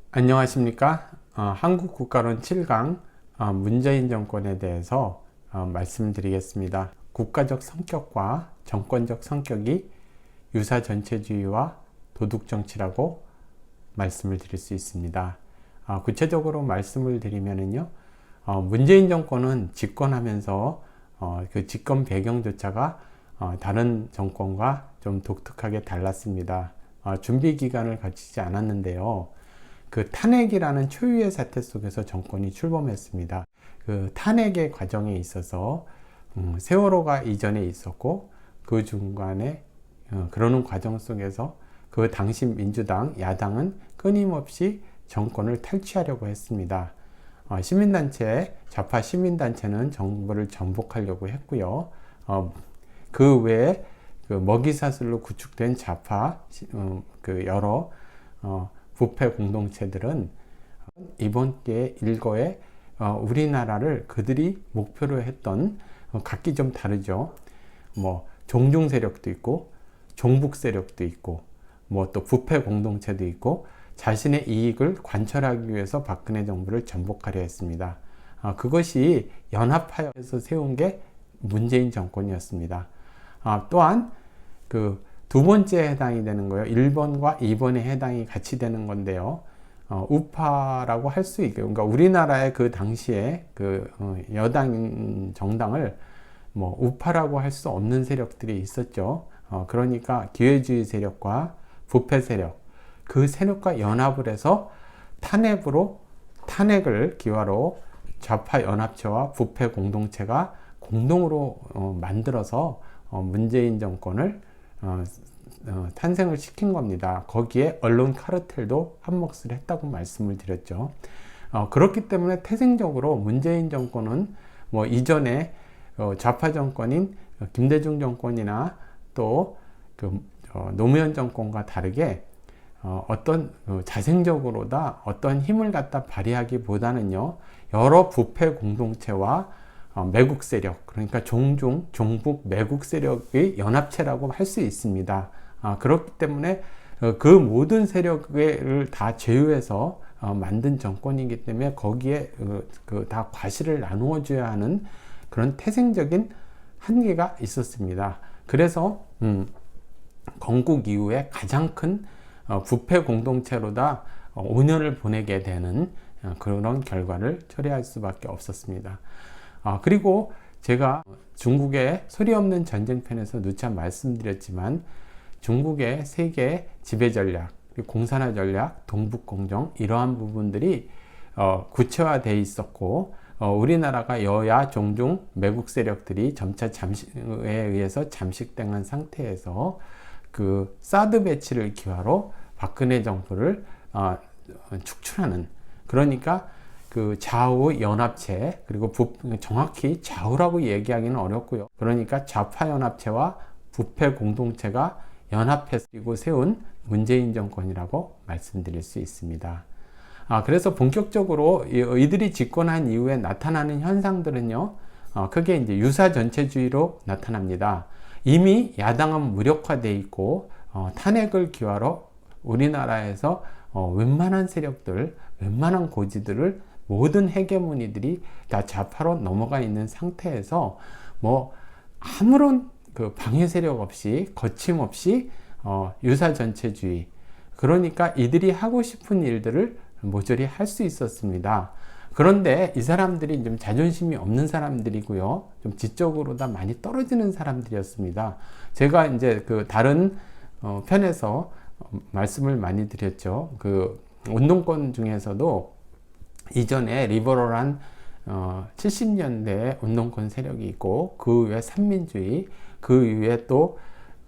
안녕하십니까? 한국국가론 7강 문재인 정권에 대해서 말씀드리겠습니다. 국가적 성격과 정권적 성격이 유사전체주의와 도둑정치라고 말씀을 드릴 수 있습니다. 구체적으로 말씀을 드리면요, 문재인 정권은 집권하면서 그 집권 배경조차가 다른 정권과 좀 독특하게 달랐습니다. 준비 기간을 거치지 않았는데요. 그 탄핵이라는 초유의 사태 속에서 정권이 출범했습니다. 그 탄핵의 과정에 있어서 세월호가 이전에 있었고 그 중간에 그러는 과정 속에서 그 당시 민주당, 야당은 끊임없이 정권을 탈취하려고 했습니다. 시민단체, 좌파 시민단체는 정부를 전복하려고 했고요. 그 외에 그 먹이사슬로 구축된 좌파 그 여러 부패 공동체들은 이번 기회에 일거에 우리나라를 그들이 목표로 했던 각기 좀 다르죠. 뭐 종중 세력도 있고 종북 세력도 있고 뭐 또 부패 공동체도 있고 자신의 이익을 관철하기 위해서 박근혜 정부를 전복하려 했습니다. 그것이 연합하여서 세운 게 문재인 정권이었습니다. 또한 그 두 번째 해당이 되는 거예요. 1번과 2번에 해당이 같이 되는 건데요. 우파라고 할 수 있고, 그러니까 우리나라의 그 당시에 그 여당 정당을 뭐 우파라고 할 수 없는 세력들이 있었죠. 그러니까 기회주의 세력과 부패 세력, 그 세력과 연합을 해서 탄핵을 기화로 좌파 연합체와 부패 공동체가 공동으로 만들어서 문재인 정권을 탄생을 시킨 겁니다. 거기에 언론 카르텔도 한몫을 했다고 말씀을 드렸죠. 그렇기 때문에 태생적으로 문재인 정권은 뭐 이전에 좌파 정권인 김대중 정권이나 또 그 노무현 정권과 다르게 어떤 자생적으로다 어떤 힘을 갖다 발휘하기보다는요, 여러 부패 공동체와 매국 세력, 그러니까 종북 매국 세력의 연합체라고 할 수 있습니다. 그렇기 때문에 그 모든 세력을 다 제휴해서 만든 정권이기 때문에 거기에 다 과실을 나누어 줘야 하는 그런 태생적인 한계가 있었습니다. 그래서 건국 이후에 가장 큰 부패 공동체로다 5년을 보내게 되는 그런 결과를 초래할 수밖에 없었습니다. 그리고 제가 중국의 소리 없는 전쟁편에서 누차 말씀드렸지만 중국의 세계 지배 전략, 공산화 전략, 동북공정 이러한 부분들이 구체화되어 있었고 우리나라가 여야 종중 매국 세력들이 점차 잠식에 의해서 잠식당한 상태에서 그 사드 배치를 기화로 박근혜 정부를 축출하는, 그러니까 그 좌우 연합체, 그리고 정확히 좌우라고 얘기하기는 어렵고요. 그러니까 좌파 연합체와 부패 공동체가 연합해서 세운 문재인 정권이라고 말씀드릴 수 있습니다. 그래서 본격적으로 이들이 집권한 이후에 나타나는 현상들은요, 크게 이제 유사 전체주의로 나타납니다. 이미 야당은 무력화되어 있고 탄핵을 기화로 우리나라에서 웬만한 세력들, 웬만한 고지들을 모든 헤게모니들이 다 좌파로 넘어가 있는 상태에서 뭐 아무런 그 방해 세력 없이 거침없이 유사 전체주의, 그러니까 이들이 하고 싶은 일들을 모조리 할 수 있었습니다. 그런데 이 사람들이 좀 자존심이 없는 사람들이고요, 좀 지적으로 다 많이 떨어지는 사람들이었습니다. 제가 이제 그 다른 편에서 말씀을 많이 드렸죠. 그 운동권 중에서도 이전에 리버럴한 70년대 운동권 세력이 있고 그 외에 산민주의, 그 이후에 또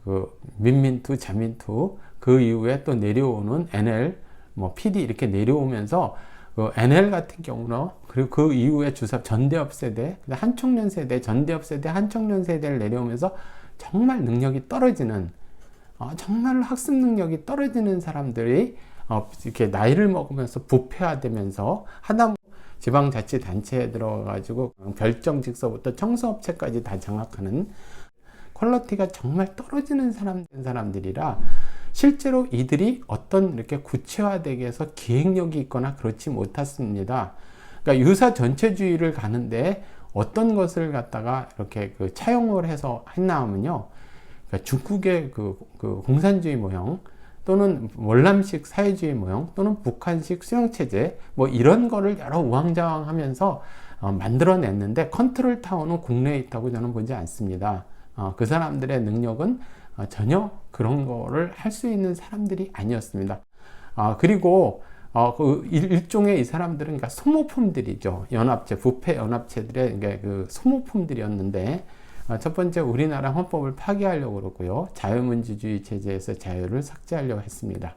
그 민민투, 자민투, 그 이후에 또 내려오는 NL, 뭐 PD 이렇게 내려오면서 그 NL 같은 경우는, 그리고 그 이후에 전대업 세대, 한청년 세대, 전대업 세대, 한청년 세대를 내려오면서 정말 능력이 떨어지는, 정말 학습 능력이 떨어지는 사람들이 이렇게 나이를 먹으면서 부패화되면서 하다 지방자치단체에 들어가가지고 별정직서부터 청소업체까지 다 장악하는 퀄리티가 정말 떨어지는 사람들이라 실제로 이들이 어떤 이렇게 구체화되게 해서 기획력이 있거나 그렇지 못했습니다. 그러니까 유사 전체주의를 가는데 어떤 것을 갖다가 이렇게 그 차용을 해서 했나 하면요. 그러니까 중국의 그 공산주의 모형, 또는 월남식 사회주의 모형, 또는 북한식 수용체제, 뭐 이런 거를 여러 우왕좌왕하면서 만들어냈는데, 컨트롤 타워는 국내에 있다고 저는 보지 않습니다. 그 사람들의 능력은 전혀 그런 거를 할 수 있는 사람들이 아니었습니다. 그리고 그 일종의 이 사람들은 그러니까 소모품들이죠. 연합체, 부패 연합체들의 그 소모품들이었는데, 첫 번째 우리나라 헌법을 파기하려고 그러고요. 자유민주주의 체제에서 자유를 삭제하려고 했습니다.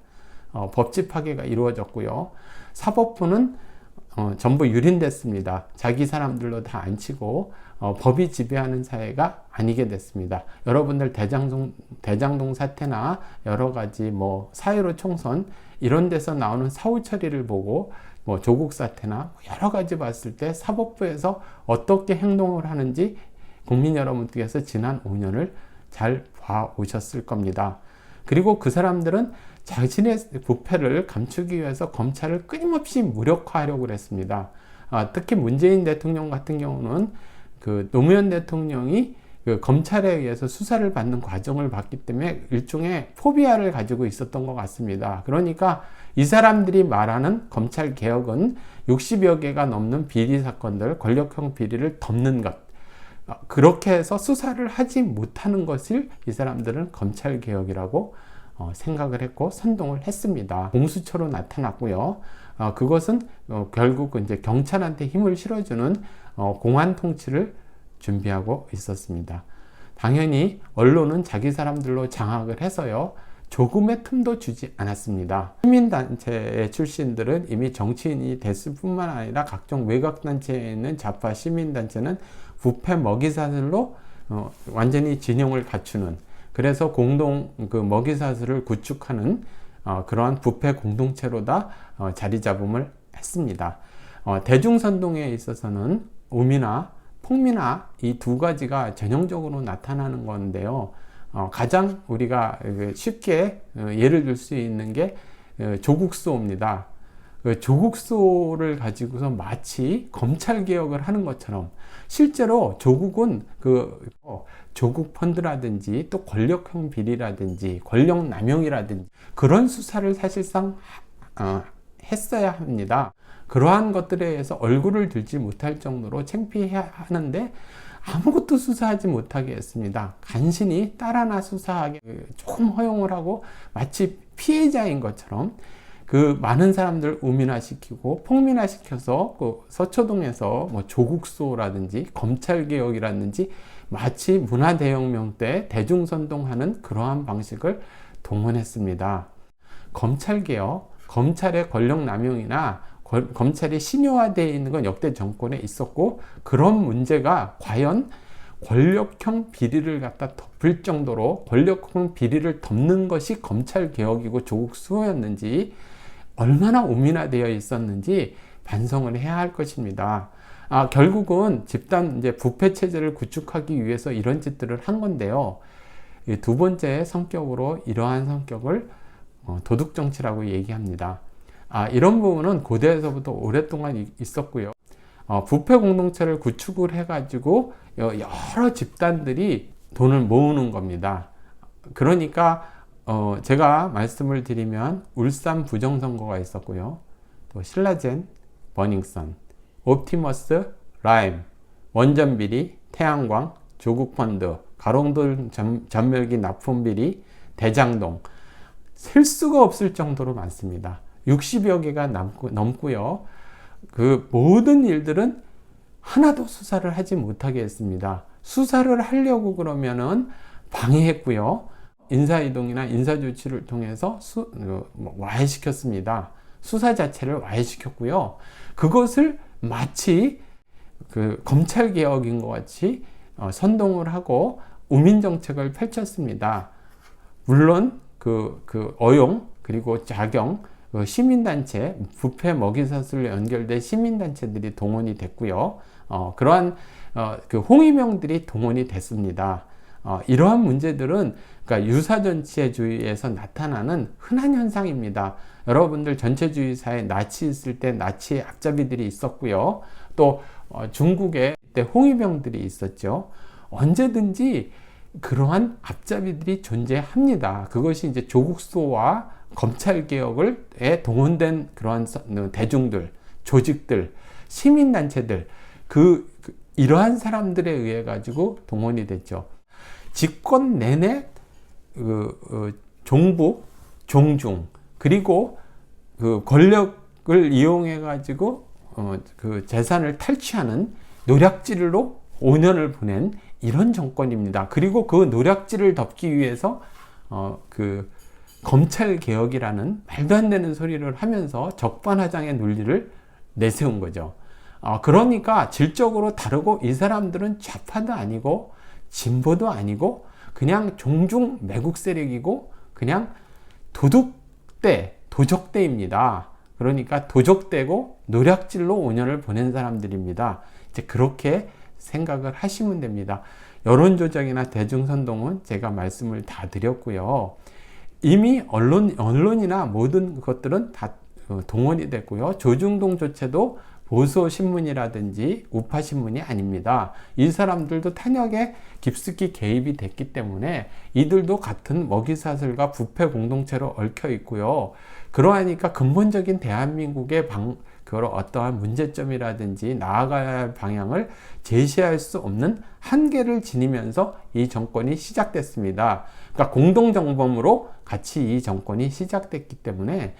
법치 파괴가 이루어졌고요. 사법부는 전부 유린됐습니다. 자기 사람들로 다 앉히고 법이 지배하는 사회가 아니게 됐습니다. 여러분들 대장동 사태나 여러 가지 뭐 사회로 총선 이런 데서 나오는 사후 처리를 보고 뭐 조국 사태나 여러 가지 봤을 때 사법부에서 어떻게 행동을 하는지 국민 여러분께서 지난 5년을 잘 봐오셨을 겁니다. 그리고 그 사람들은 자신의 부패를 감추기 위해서 검찰을 끊임없이 무력화하려고 했습니다. 특히 문재인 대통령 같은 경우는 그 노무현 대통령이 그 검찰에 의해서 수사를 받는 과정을 봤기 때문에 일종의 포비아를 가지고 있었던 것 같습니다. 그러니까 이 사람들이 말하는 검찰 개혁은 60여 개가 넘는 비리 사건들, 권력형 비리를 덮는 것, 그렇게 해서 수사를 하지 못하는 것을 이 사람들은 검찰 개혁이라고 생각을 했고 선동을 했습니다. 공수처로 나타났고요. 그것은 결국 이제 경찰한테 힘을 실어주는 공안 통치를 준비하고 있었습니다. 당연히 언론은 자기 사람들로 장악을 해서요. 조금의 틈도 주지 않았습니다. 시민단체의 출신들은 이미 정치인이 됐을 뿐만 아니라 각종 외곽단체에 있는 좌파 시민단체는 부패 먹이사슬로 완전히 진영을 갖추는, 그래서 공동 그 먹이사슬을 구축하는 그러한 부패 공동체로다 자리 잡음을 했습니다. 대중선동에 있어서는 우미나 폭미나 이 두 가지가 전형적으로 나타나는 건데요. 가장 우리가 쉽게 예를 들 수 있는 게 조국수호입니다. 조국수호를 가지고서 마치 검찰 개혁을 하는 것처럼 실제로 조국은 조국 펀드라든지 또 권력형 비리라든지 권력 남용이라든지 그런 수사를 사실상 했어야 합니다. 그러한 것들에 의해서 얼굴을 들지 못할 정도로 창피해야 하는데 아무것도 수사하지 못하게 했습니다. 간신히 딸하나 수사하게 조금 허용을 하고 마치 피해자인 것처럼 그 많은 사람들 우민화시키고 폭민화시켜서 그 서초동에서 뭐 조국수호라든지 검찰개혁이라든지 마치 문화대혁명 때 대중선동하는 그러한 방식을 동원했습니다. 검찰개혁, 검찰의 권력남용이나 검찰이 신효화되어 있는 건 역대 정권에 있었고, 그런 문제가 과연 권력형 비리를 갖다 덮을 정도로 권력형 비리를 덮는 것이 검찰개혁이고 조국 수호였는지, 얼마나 우민화되어 있었는지 반성을 해야 할 것입니다. 결국은 집단 이제 부패 체제를 구축하기 위해서 이런 짓들을 한 건데요. 두 번째 성격으로 이러한 성격을 도둑 정치라고 얘기합니다. 이런 부분은 고대에서부터 오랫동안 있었고요. 부패 공동체를 구축을 해가지고 여러 집단들이 돈을 모으는 겁니다. 그러니까 제가 말씀을 드리면 울산 부정선거가 있었고요. 또 신라젠, 버닝썬, 옵티머스, 라임, 원전비리, 태양광, 조국펀드, 가롱돌 전멸기 납품비리, 대장동, 셀 수가 없을 정도로 많습니다. 60여 개가 넘고요. 그 모든 일들은 하나도 수사를 하지 못하게 했습니다. 수사를 하려고 그러면은 방해했고요. 인사이동이나 인사조치를 통해서 와해시켰습니다. 수사 자체를 와해시켰고요. 그것을 마치 그 검찰개혁인 것 같이 선동을 하고 우민정책을 펼쳤습니다. 물론 그 어용 그리고 작용, 시민단체, 부패 먹이사슬로 연결된 시민단체들이 동원이 됐고요. 그러한 그 홍위명들이 동원이 됐습니다. 이러한 문제들은 그러니까 유사전체주의에서 나타나는 흔한 현상입니다. 여러분들 전체주의사에 나치 있을 때 나치의 앞잡이들이 있었고요. 또 중국에 때 홍위병들이 있었죠. 언제든지 그러한 앞잡이들이 존재합니다. 그것이 이제 조국수와 검찰개혁에 동원된 그러한 대중들, 조직들, 시민단체들, 이러한 사람들에 의해 가지고 동원이 됐죠. 집권 내내 종북, 종중, 그리고 권력을 이용해 가지고 재산을 탈취하는 노략질로 5년을 보낸 이런 정권입니다. 그리고 그 노략질을 덮기 위해서 검찰 개혁이라는 말도 안 되는 소리를 하면서 적반하장의 논리를 내세운 거죠. 그러니까 질적으로 다르고 이 사람들은 좌파도 아니고 진보도 아니고 그냥 종중 매국 세력이고 그냥 도적대입니다. 그러니까 도적대고 노략질로 5년을 보낸 사람들입니다. 이제 그렇게 생각을 하시면 됩니다. 여론조작이나 대중선동은 제가 말씀을 다 드렸고요. 이미 언론이나 모든 것들은 다 동원이 됐고요. 조중동조차도 보수신문이라든지 우파신문이 아닙니다. 이 사람들도 탄핵에 깊숙이 개입이 됐기 때문에 이들도 같은 먹이사슬과 부패 공동체로 얽혀 있고요. 그러하니까 근본적인 대한민국의 어떠한 문제점이라든지 나아가야 할 방향을 제시할 수 없는 한계를 지니면서 이 정권이 시작됐습니다. 그러니까 공동정범으로 같이 이 정권이 시작됐기 때문에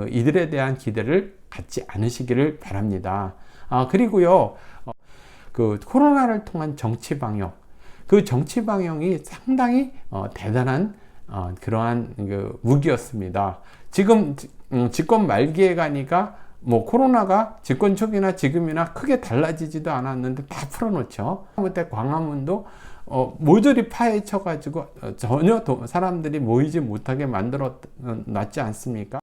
이들에 대한 기대를 갖지 않으시기를 바랍니다. 그리고요, 코로나를 통한 정치 방역, 그 정치 방역이 상당히 대단한 그러한 무기였습니다. 지금 집권 말기에 가니까 뭐 코로나가 집권 초기나 지금이나 크게 달라지지도 않았는데 다 풀어놓죠. 그때 광화문도 모조리 파헤쳐 가지고 전혀 사람들이 모이지 못하게 만들어 놨지 않습니까?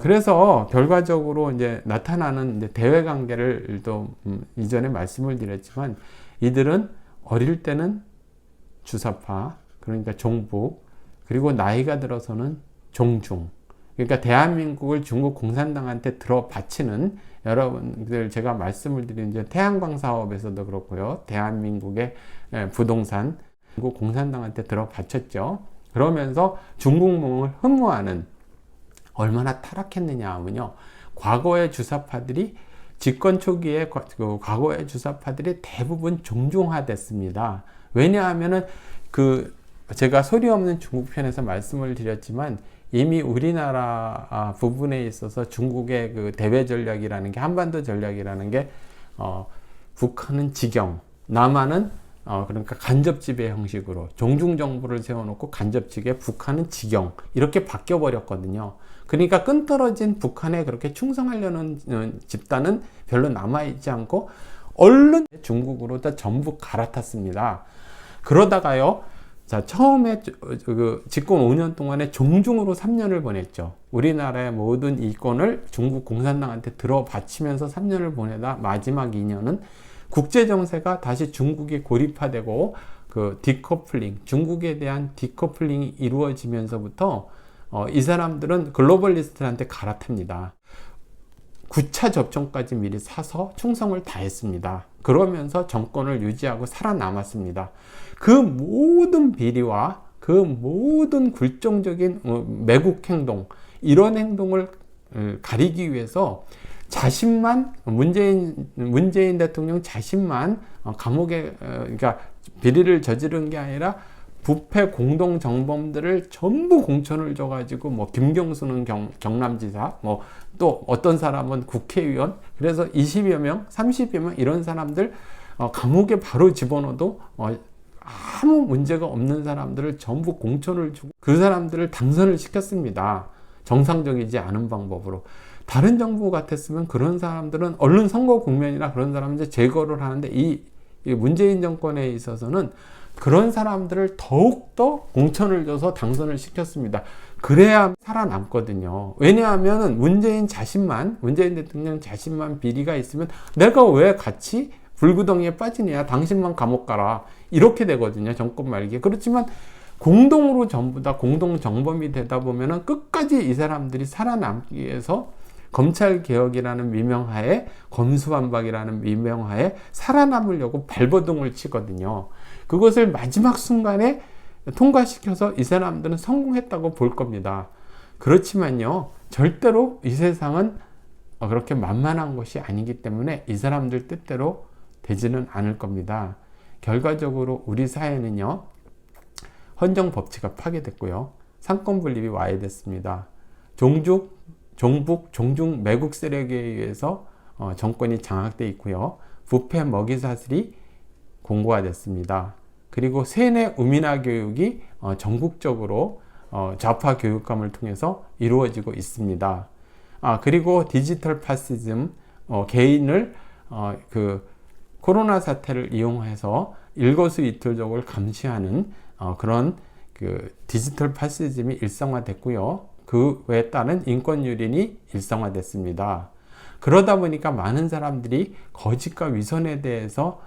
그래서 결과적으로 이제 나타나는 이제 대외 관계를 또 이전에 말씀을 드렸지만 이들은 어릴 때는 주사파, 그러니까 종북, 그리고 나이가 들어서는 종중. 그러니까 대한민국을 중국 공산당한테 들어 바치는, 여러분들 제가 말씀을 드린 이제 태양광 사업에서도 그렇고요. 대한민국의 부동산 중국 공산당한테 들어 바쳤죠. 그러면서 중국몽을 흠모하는, 얼마나 타락했느냐 하면요, 과거의 주사파들이 집권 초기에 과거의 주사파들이 대부분 종중화됐습니다. 왜냐하면은 제가 소리 없는 중국 편에서 말씀을 드렸지만 이미 우리나라 부분에 있어서 중국의 대외 전략이라는 게, 한반도 전략이라는 게 북한은 직영, 남한은 그러니까 간접 지배 형식으로 종중 정부를 세워놓고 간접 지배, 북한은 직영, 이렇게 바뀌어 버렸거든요. 그러니까 끈떨어진 북한에 그렇게 충성하려는 집단은 별로 남아있지 않고 얼른 중국으로 다 전부 갈아탔습니다. 그러다가요, 자, 처음에 집권 5년 동안에 종중으로 3년을 보냈죠. 우리나라의 모든 이권을 중국 공산당한테 들어 바치면서 3년을 보내다 마지막 2년은 국제 정세가 다시 중국이 고립화되고 디커플링, 중국에 대한 디커플링이 이루어지면서부터 이 사람들은 글로벌리스트한테 갈아탑니다. 9차 접종까지 미리 사서 충성을 다했습니다. 그러면서 정권을 유지하고 살아남았습니다. 그 모든 비리와 그 모든 굴종적인 매국 행동, 이런 행동을 가리기 위해서 자신만, 문재인 대통령 자신만 감옥에, 그러니까 비리를 저지른 게 아니라 부패 공동 정범들을 전부 공천을 줘가지고, 뭐 김경수는 경남지사, 뭐 또 어떤 사람은 국회의원, 그래서 20여 명, 30여 명 이런 사람들 감옥에 바로 집어넣어도 아무 문제가 없는 사람들을 전부 공천을 주고 그 사람들을 당선을 시켰습니다. 정상적이지 않은 방법으로. 다른 정부 같았으면 그런 사람들은 얼른 선거 국면이나 그런 사람들 제거를 하는데, 이 문재인 정권에 있어서는 그런 사람들을 더욱더 공천을 줘서 당선을 시켰습니다. 그래야 살아남거든요. 왜냐하면 문재인 대통령 자신만 비리가 있으면 내가 왜 같이 불구덩이에 빠지냐, 당신만 감옥 가라, 이렇게 되거든요, 정권 말기에. 그렇지만 공동으로 전부 다 공동 정범이 되다 보면은 끝까지 이 사람들이 살아남기 위해서 검찰개혁이라는 미명하에, 검수완박이라는 미명하에 살아남으려고 발버둥을 치거든요. 그것을 마지막 순간에 통과시켜서 이 사람들은 성공했다고 볼 겁니다. 그렇지만요, 절대로 이 세상은 그렇게 만만한 것이 아니기 때문에 이 사람들 뜻대로 되지는 않을 겁니다. 결과적으로 우리 사회는요, 헌정 법치가 파괴됐고요, 상권 분립이 와해됐습니다. 종북, 종중 매국 세력에 의해서 정권이 장악돼 있고요, 부패 먹이 사슬이 공고화됐습니다. 그리고 세뇌 우민화 교육이 전국적으로 좌파 교육감을 통해서 이루어지고 있습니다. 그리고 디지털 파시즘, 개인을 그 코로나 사태를 이용해서 일거수이투족을 감시하는 그런 그 디지털 파시즘이 일상화됐고요. 그 외에 따른 인권 유린이 일상화됐습니다. 그러다 보니까 많은 사람들이 거짓과 위선에 대해서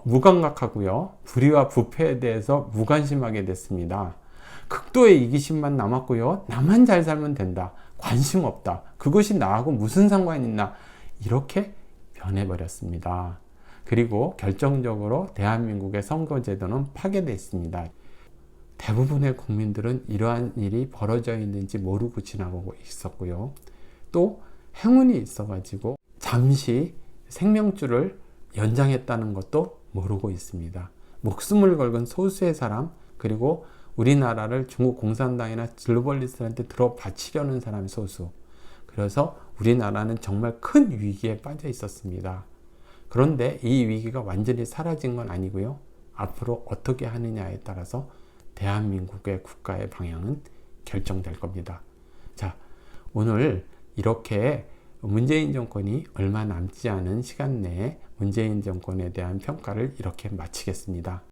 무감각하고요, 불의와 부패에 대해서 무관심하게 됐습니다. 극도의 이기심만 남았고요, 나만 잘 살면 된다, 관심 없다, 그것이 나하고 무슨 상관이 있나, 이렇게 변해버렸습니다. 그리고 결정적으로 대한민국의 선거제도는 파괴되어 있습니다. 대부분의 국민들은 이러한 일이 벌어져 있는지 모르고 지나가고 있었고요, 또 행운이 있어가지고 잠시 생명줄을 연장했다는 것도 모르고 있습니다. 목숨을 걸은 소수의 사람, 그리고 우리나라를 중국 공산당이나 글로벌리스트한테 들어 바치려는 사람이 소수. 그래서 우리나라는 정말 큰 위기에 빠져 있었습니다. 그런데 이 위기가 완전히 사라진 건 아니고요, 앞으로 어떻게 하느냐에 따라서 대한민국의 국가의 방향은 결정될 겁니다. 자, 오늘 이렇게 문재인 정권이 얼마 남지 않은 시간 내에 문재인 정권에 대한 평가를 이렇게 마치겠습니다.